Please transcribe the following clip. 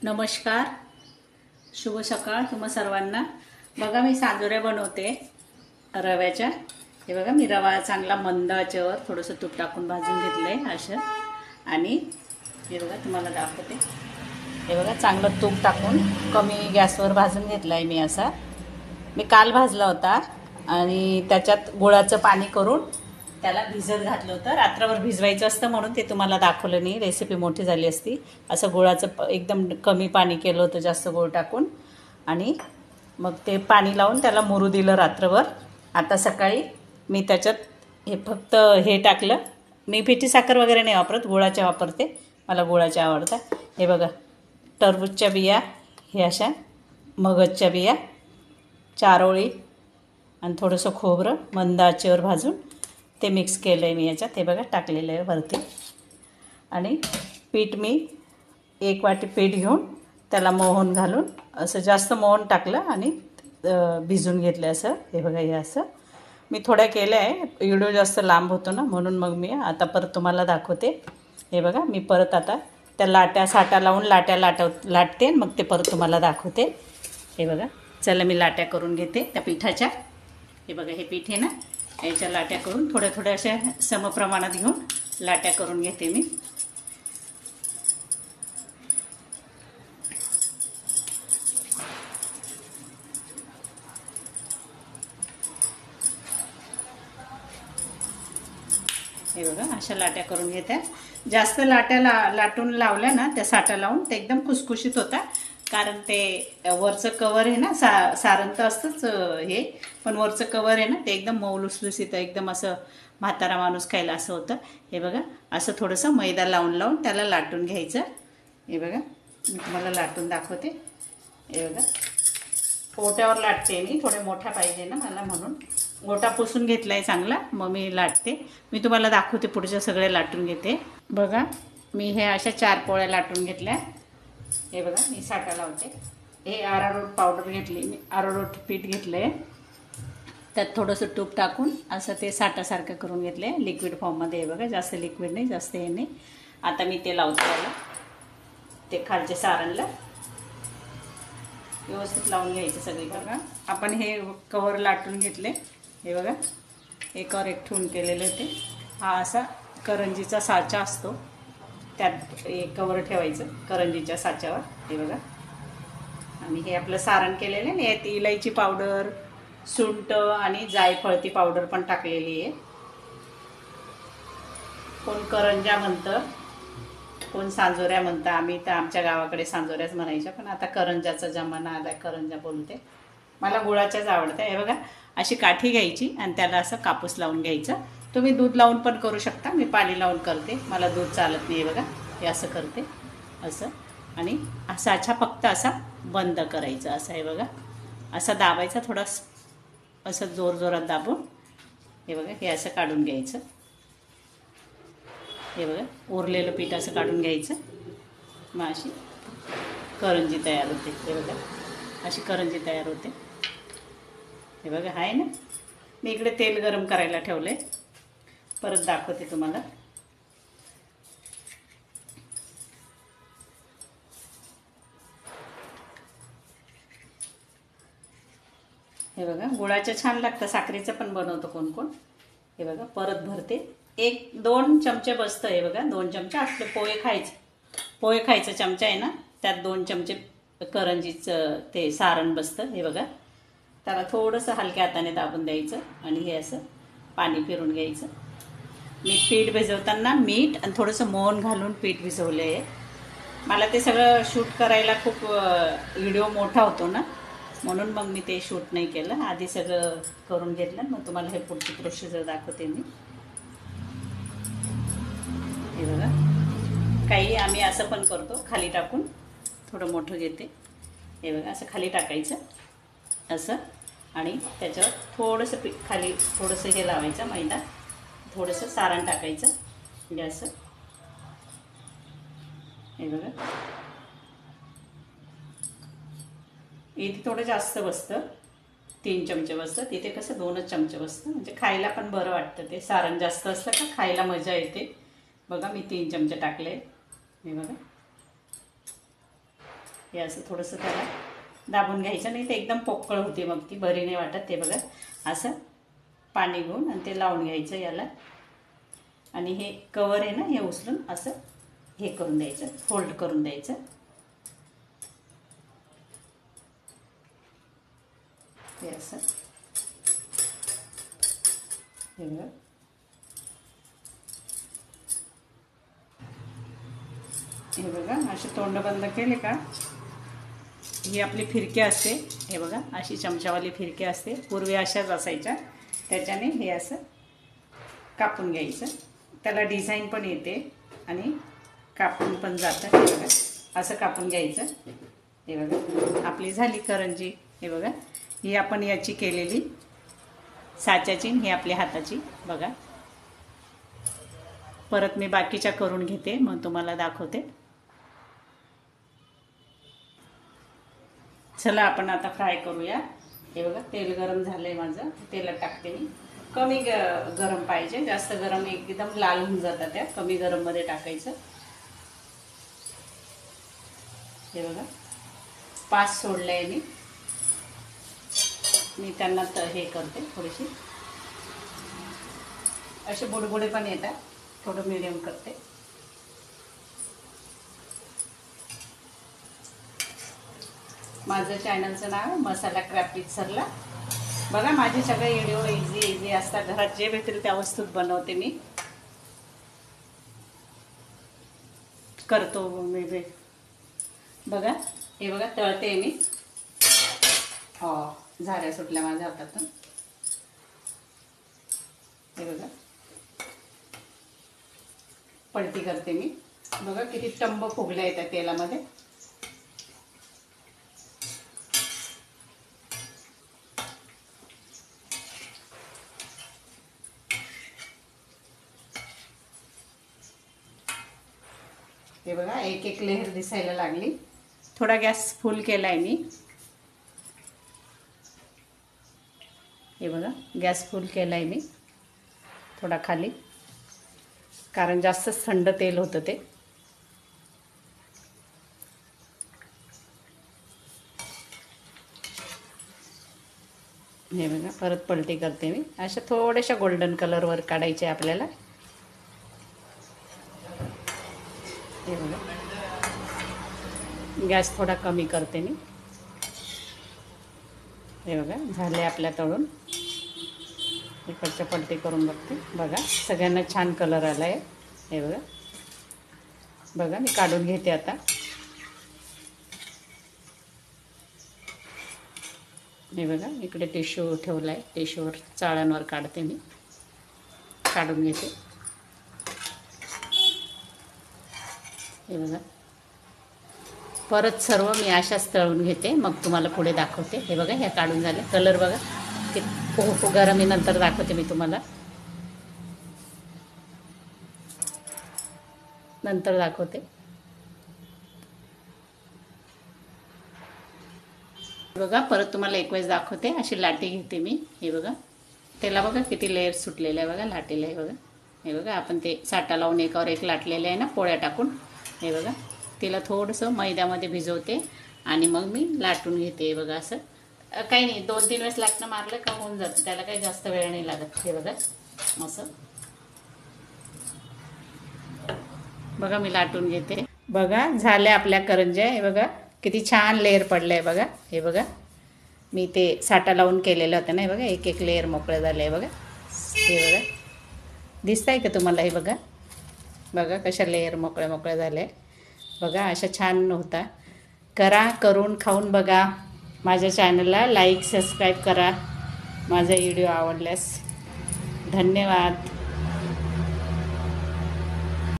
नमस्कार, शुभ सकाळ तुम्हा सर्वांना। बघा मी सांजोऱ्या बनवते रव्याच्या। हे बघा मी रवा चांगला मंद आचेवर थोडंसं तूप टाकून भाजून घेतलंय असं। आणि हे बघा तुम्हाला दाखवते। हे बघा चांगलं तूप टाकून कमी गॅसवर भाजून घेतलाय मी असा। मी काल भाजला होता आणि त्याच्यात गुळाचं पाणी करून त्याला भिजत घातलं होतं। रात्रभर भिजवायचं असतं म्हणून ते तुम्हाला दाखवलं नाही, रेसिपी मोठी झाली असती। असं गुळाचं एकदम कमी पाणी केलं होतं जास्त गुळ टाकून, आणि मग ते पाणी लावून त्याला मुरू दिलं रात्रभर। आता सकाळी मी त्याच्यात हे फक्त हे टाकलं। मी पिठी साखर वगैरे नाही वापरत, गुळाच्या वापरते, मला गुळाच्या आवडतात। हे बघा टरबूजच्या बिया, हे अशा मगजच्या बिया, चारोळी आणि थोडंसं खोबरं मंद आचेवर भाजून ते मिक्स केलं आहे मी याच्यात। हे बघा टाकलेलं आहे वरती। आणि पीठ मी 1 वाटी पीठ घेऊन त्याला मोहन घालून असं जास्त मोहन टाकलं आणि भिजून घेतलं असं। हे बघा हे असं मी थोड्या केल्या आहे, व्हिडिओ जास्त लांब होतो ना म्हणून मग मी आता परत तुम्हाला दाखवते। हे बघा मी परत आता त्या लाट्या साटा लावून लाटते, मग ते परत तुम्हाला दाखवते। हे बघा चला मी लाट्या करून घेते त्या पिठाच्या। हे बघा हे पीठ आहे ना, याच्या लाट्या करून थोड्या थोड्या अशा समप्रमाणात घेऊन लाट्या करून घेते मी। हे बघा अशा लाट्या करून घेते। जास्त लाट्या लाटून लावल्या ना त्या साटा लावून ते एकदम खुसखुशीत होता, कारण ते वरचं कवर आहे ना, सारण तर असतंच हे, पण वरचं कवर आहे ना ते एकदम मऊ लुसलुसीत एकदम असं म्हातारा माणूस खायला असं होतं। हे बघा असं थोडंसं मैदा लावून त्याला लाटून घ्यायचं। हे बघा मी तुम्हाला लाटून दाखवते। हे बघा पोट्यावर लाटते मी, थोडे मोठ्या पाहिजे ना मला म्हणून गोटा पुसून घेतलाय चांगला, मग मी लाटते। मी तुम्हाला दाखवते पुढच्या सगळे लाटून घेते। बघा मी हे अशा 4 पोळ्या लाटून घेतल्या। हे बघा मी साटा लावते। हे अरारोट पावडर घेतली मी, अरारोट पीठ घेतलंय, त्यात थोडंसं तूप टाकून असं ते साठासारखं करून घेतलंय लिक्विड फॉर्ममध्ये। हे बघा जास्त लिक्विड नाही, जास्त हे नाही। आता मी ते लावते त्याला, ते खालचे सारणला व्यवस्थित लावून घ्यायचं सगळी। बघा आपण हे कवर लाटून घेतले। हे बघा एकावर एक ठेवून केलेले होते। हा असा करंजीचा साचा असतो, त्यात एक कवर ठेवायचं करंजीच्या साच्यावर। हे बघा आणि हे आपलं सारण केलेलं आहे, यात इलायची पावडर, सुंठ आणि जायफळची पावडर पण टाकलेली आहे। कोण करंजा म्हणतं, कोण सांजोऱ्या म्हणतं, आम्ही तर आमच्या गावाकडे सांजोऱ्याच म्हणायच्या, पण आता करंजाचा जमाना आला, करंजा बोलते। मला गुळाच्याच आवडतं। हे बघा अशी काठी घ्यायची आणि त्याला असं कापूस लावून घ्यायचं। तुम्ही दूध लावून पण करू शकता, मी पाणी लावून करते, मला दूध चालत नाही। बघा हे असं करते असं, आणि साचा फक्त असा बंद करायचा असं। हे बघा असं दाबायचा थोडा, असं जोरात दाबून हे बघा हे असं काढून घ्यायचं। हे बघा उरलेलं पीठ असं काढून घ्यायचं, मग अशी करंजी तयार होते। हे बघा अशी करंजी तयार होते। हे बघा आहे ना, मी इकडे तेल गरम करायला ठेवलंय, परत दाखवते तुम्हाला। हे बघा गुळाचं छान लागतं, साखरेचं पण बनवतो कोण कोण। हे बघा परत भरते, 1-2 चमचे बसतं। हे बघा 2 चमचे असले पोहे खायचं चमचा आहे ना, त्यात 2 चमचे करंजीचं ते सारण बसतं। हे बघा त्याला थोडंसं हलक्या हाताने दाबून द्यायचं आणि हे असं पाणी फिरून घ्यायचं। मी पीठ भिजवताना मीठ आणि थोडंसं मोहन घालून पीठ भिजवलं आहे। मला ते सगळं शूट करायला खूप व्हिडिओ मोठा होतो ना, म्हणून मग मी ते शूट नाही केलं, आधी सगळं करून घेतलं, मग तुम्हाला हे पुढची प्रोसिजर दाखवते मी। हे बघा काही आम्ही असं पण करतो, खाली टाकून थोडं मोठं घेते। हे बघा असं खाली टाकायचं असं, आणि त्याच्यावर थोडंसं खाली थोडंसं हे लावायचं मैदा, थोडंसं सारण टाकायचं म्हणजे असं। हे बघा इथे थोडं जास्त बसतं, 3 चमचे बसतं, तिथे कसं 2च चमचे बसतं, म्हणजे खायला पण बरं वाटतं। ते सारण जास्त असलं का खायला मजा येते। बघा मी 3 चमचे टाकले। हे बघा हे असं थोडंसं त्याला दाबून घ्यायचं, नाही तर एकदम पोकळ होते मग ती बरी नाही वाटत. ते बघा असं पाणी घेऊन आणि ते लावून घ्यायचं याला. आणि हे कवर आहे ना हे उचलून असं हे करून द्यायचं, फोल्ड करून द्यायचं. हे असं हे बघा. हे बघा असे तोंड बंद केले का ही आपली फिरकी असते. हे बघा अशी चमचावाली फिरकी असते, पूर्वी अशाच असायच्या. त्याच्याने हे असं कापून घ्यायचं. त्याला डिझाईन पण येते आणि कापून पण जातं. हे बघा असं कापून घ्यायचं. हे बघा आपली झाली करंजी. हे बघा ही आपण याची केलेली साच्याची, ही आपल्या हाताची. बघा परत मी बाकीच्या करून घेते, मग तुम्हाला दाखवते. चला आपण आता फ्राय करूया. हे बघा तेल गरम झालंय माझं, तेलात टाकते मी. कमी गरम पाहिजे, जास्त गरम एकदम लाल होऊन जातात त्या. कमी गरममध्ये टाकायचं. हे बघा 5 सोडले आहे मी त्यांना हे करते. थोडीशी असे बुडबुडे पण येतात, थोडं मीडियम करते. माझं चॅनलचं नाव मसाला क्रॅफ्ट विथ सरला. बघा माझे सगळे व्हिडिओ इझी असतात. घरात जे भेटेल त्या वस्तूत बनवते मी, करतो मी. बघा हे बघा तळते मी. हो झाऱ्या सुटल्या माझ्या हातातून. हे बघा पलटी करते मी. बघा किती टंब फुगल्या येतात तेलामध्ये. हे बघा एक एक लेयर दिसायला लागली. थोडा गॅस फुल केलाय मी. हे बघा गॅस फुल केलाय मी थोडा खाली, कारण जास्त थंड तेल होतं ते. हे बघा परत पलटी करते मी. अशा थोड्याशा गोल्डन कलरवर काढायचे आपल्याला. हे बघा गॅस थोडा कमी करते मी. हे बघा झाले आपल्या तळून. इकडच्या पलटी करून बघते. बघा सगळ्यांना छान कलर आला आहे. हे बघा बघा मी काढून घेते आता. हे बघा इकडे टिश्यू ठेवला आहे, टिश्यूवर चाळणवर काढते मी, काढून घेते. हे बघा परत सर्व मी अशाच तळून घेते, मग तुम्हाला पुढे दाखवते. हे बघा ह्या काढून झाले. कलर बघा ते गरम मी नंतर दाखवते मी तुम्हाला, नंतर दाखवते. बघा परत तुम्हाला एक वेळेस दाखवते. अशी लाटी घेते मी. हे बघा त्याला बघा किती लेयर सुटलेलं आहे बघा लाटीला. हे बघा हे बघा आपण ते साटा लावून एकावर एक लाटलेलं आहे ना पोळ्या टाकून. हे बघा तिला थोडंसं मैद्यामध्ये भिजवते आणि मग मी लाटून घेते. हे बघा असं काही नाही, 2-3 वेळेस लाटणं मारलं का होऊन जातं, त्याला काही जास्त वेळ नाही लागत. हे बघा असं बघा मी लाटून घेते. बघा झाल्या आपल्या करंज्या. हे बघा किती छान लेअर पडलं आहे बघा. हे बघा मी ते साटा लावून केलेलं होतं ना. हे बघा एक एक लेअर मोकळं झालं आहे बघा. हे बघा दिसतं आहे का तुम्हाला? हे बघा बघा कशा लेअर मोकळ्या मोकळ्या झाल्या. बघा अशा छान होता. करून खाऊन बघा. माझ्या चॅनलला लाईक सबस्क्राईब करा माझा व्हिडिओ आवडल्यास. धन्यवाद.